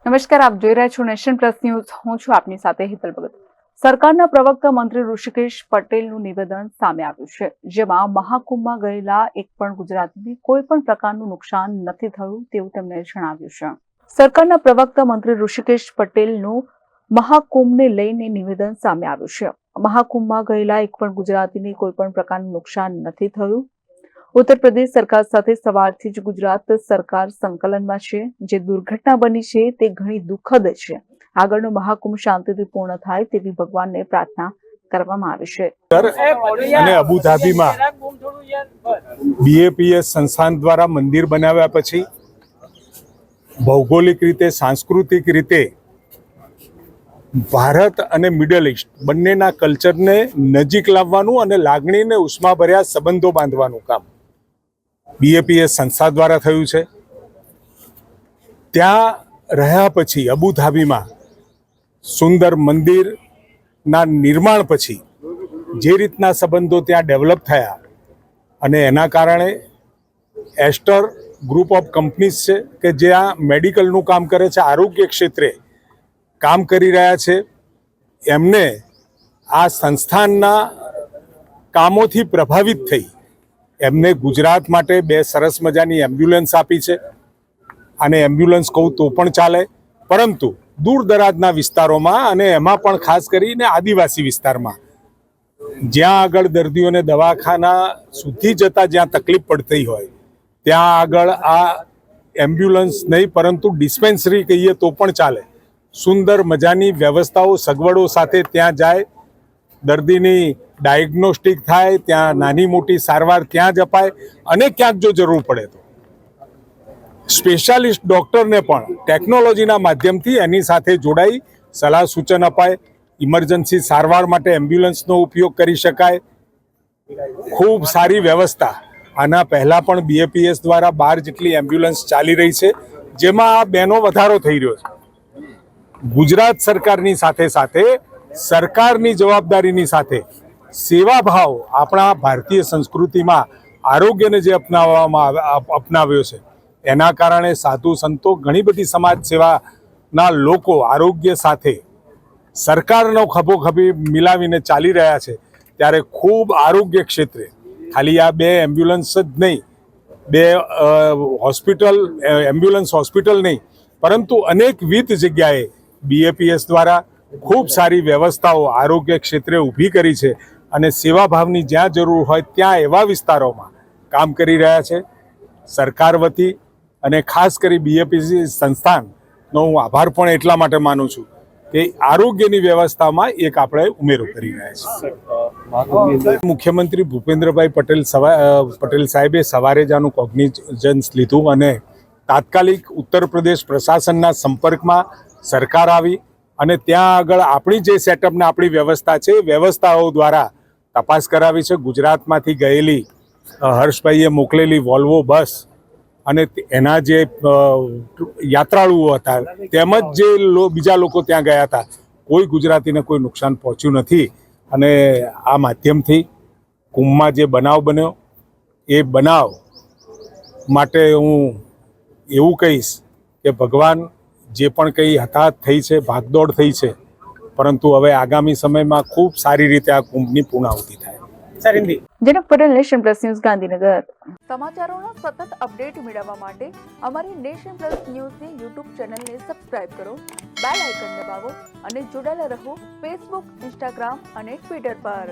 નમસ્કાર, આપ જોઈ રહ્યા છો નેશન પ્લસ ન્યૂઝ. હું છું આપની સાથે હિતલ ભગત. સરકારના પ્રવક્તા મંત્રી ઋષિકેશ પટેલનું નિવેદન સામે આવ્યું છે, જેમાં મહાકુંભમાં ગયેલા એક પણ ગુજરાતીને કોઈ પણ પ્રકારનું નુકસાન નથી થયું તેવું તેમણે જણાવ્યું છે. સરકારના પ્રવક્તા મંત્રી ઋષિકેશ પટેલનું મહાકુંભને લઈને નિવેદન સામે આવ્યું છે. મહાકુંભમાં ગયેલા એક પણ ગુજરાતીને કોઈ પણ પ્રકારનું નુકસાન નથી થયું. ઉત્તર પ્રદેશ સરકાર સાથે સવારથી જ ગુજરાત સરકાર સંકલનમાં છે. જે દુર્ઘટના બની છે તે ઘણી દુઃખદ છે. આગળનો મહાકુંભ શાંતિથી પૂર્ણ થાય તેવી ભગવાનને પ્રાર્થના કરવામાં આવી છે. અને અબુધાબીમાં બીએપીએસ સંસ્થાન દ્વારા મંદિર બનાવ્યા પછી ભૌગોલિક રીતે, સાંસ્કૃતિક રીતે ભારત અને મિડલ ઇસ્ટ બંનેના કલ્ચરને નજીક લાવવાનું અને લાગણીને ઉષ્માભર્યા સંબંધો બાંધવાનું કામ બીએપીએસ સંસ્થા દ્વારા થયું છે. ત્યાં રહ્યા પછી અબુધાબીમાં સુંદર મંદિરના નિર્માણ પછી જે રીતના સંબંધો ત્યાં ડેવલપ થયા અને એના કારણે એસ્ટર ગ્રુપ ઓફ કંપનીઝ છે કે જ્યાં મેડિકલનું કામ કરે છે, આરોગ્ય ક્ષેત્રે કામ કરી રહ્યા છે, એમને આ સંસ્થાનના કામોથી પ્રભાવિત થઈ એમને ગુજરાત માટે 2 સરસ મજાની એમ્બ્યુલન્સ આપી છે. અને એમ્બ્યુલન્સ કહું તો પણ ચાલે, પરંતુ દૂર દરાજના વિસ્તારોમાં અને એમાં પણ ખાસ કરીને આદિવાસી વિસ્તારમાં જ્યાં આગળ દર્દીઓને દવાખાના સુધી જતા જ્યાં તકલીફ પડતી હોય ત્યાં આગળ આ એમ્બ્યુલન્સ નહીં પરંતુ ડિસ્પેન્સરી કહીએ તો પણ ચાલે. સુંદર મજાની વ્યવસ્થાઓ, સગવડો સાથે ત્યાં જાય, દર્દીની ડાયગ્નોસ્ટિક થાય, ત્યાં નાની મોટી સારવાર ત્યાં જ અપાય અને ક્યાંક જો જરૂર પડે તો સ્પેશિયાલિસ્ટ ડૉક્ટરને પણ ટેકનોલોજીના માધ્યમથી એની સાથે જોડાઈ સલાહ સૂચન અપાય. ઇમરજન્સી સારવાર માટે એમ્બ્યુલન્સનો ઉપયોગ કરી શકાય. ખૂબ સારી વ્યવસ્થા. આના પહેલાં પણ બીએપીએસ દ્વારા 12 જેટલી એમ્બ્યુલન્સ ચાલી રહી છે, જેમાં આ 2નો વધારો થઈ રહ્યો છે. ગુજરાત સરકારની સાથે સાથે સરકારની જવાબદારીની સાથે સેવાભાવ આપણા ભારતીય સંસ્કૃતિમાં આરોગ્યને જે અપનાવ્યો છે એના કારણે સાધુ સંતો, ઘણી બધી સમાજ સેવાના લોકો આરોગ્ય સાથે સરકારનો ખભોખભી મિલાવીને ચાલી રહ્યા છે. ત્યારે ખૂબ આરોગ્ય ક્ષેત્રે ખાલી આ 2 એમ્બ્યુલન્સ જ નહીં, 2 એમ્બ્યુલન્સ હોસ્પિટલ નહીં, પરંતુ અનેકવિધ જગ્યાએ બીએપીએસ દ્વારા ખૂબ સારી વ્યવસ્થાઓ આરોગ્ય ક્ષેત્રે ઊભી કરી છે અને સેવાભાવની જ્યાં જરૂર હોય ત્યાં એવા વિસ્તારોમાં કામ કરી રહ્યા છે. સરકાર વતી અને ખાસ કરી બીએપીએસ સંસ્થાનનો હું આભાર પણ એટલા માટે માનું છું કે આરોગ્યની વ્યવસ્થામાં એક આપણે ઉમેરો કરી રહ્યા છીએ. મુખ્યમંત્રી ભૂપેન્દ્રભાઈ પટેલ સાહેબે સવારે જ આનું કોગ્નિઝન્સ લીધું અને તાત્કાલિક ઉત્તર પ્રદેશ પ્રશાસનના સંપર્કમાં સરકાર આવી અને ત્યાં આગળ આપણી જે સેટઅપને આપણી વ્યવસ્થા છે વ્યવસ્થાઓ દ્વારા તપાસ કરાવી છે. ગુજરાતમાંથી ગયેલી હર્ષભાઈએ મોકલેલી વોલ્વો બસ અને એના જે યાત્રાળુઓ હતા તેમજ જે બીજા લોકો ત્યાં ગયા હતા, કોઈ ગુજરાતીને કોઈ નુકસાન પહોંચ્યું નથી. અને આ માધ્યમથી કુંભમાં જે બનાવ બન્યો એ બનાવ માટે હું એવું કહીશ કે ભગવાન જે પણ કંઈ હતાહત થઈ છે, ભાગદોડ થઈ છે, પરંતુ હવે આગામી સમયમાં ખૂબ સારી રીતે આ કુંભની પૂર્ણાહુતિ થાય. Janak Patel, nation plus news, Gandhinagar. સમાચારોના સતત અપડેટ મેળવવા માટે અમારી નેશન પ્લસ ન્યૂઝની યુટ્યુબ ચેનલને સબસ્ક્રાઇબ કરો, બેલ આઇકન દબાવો અને જોડાયેલા રહો ફેસબુક, ઇન્સ્ટાગ્રામ અને ટ્વિટર પર.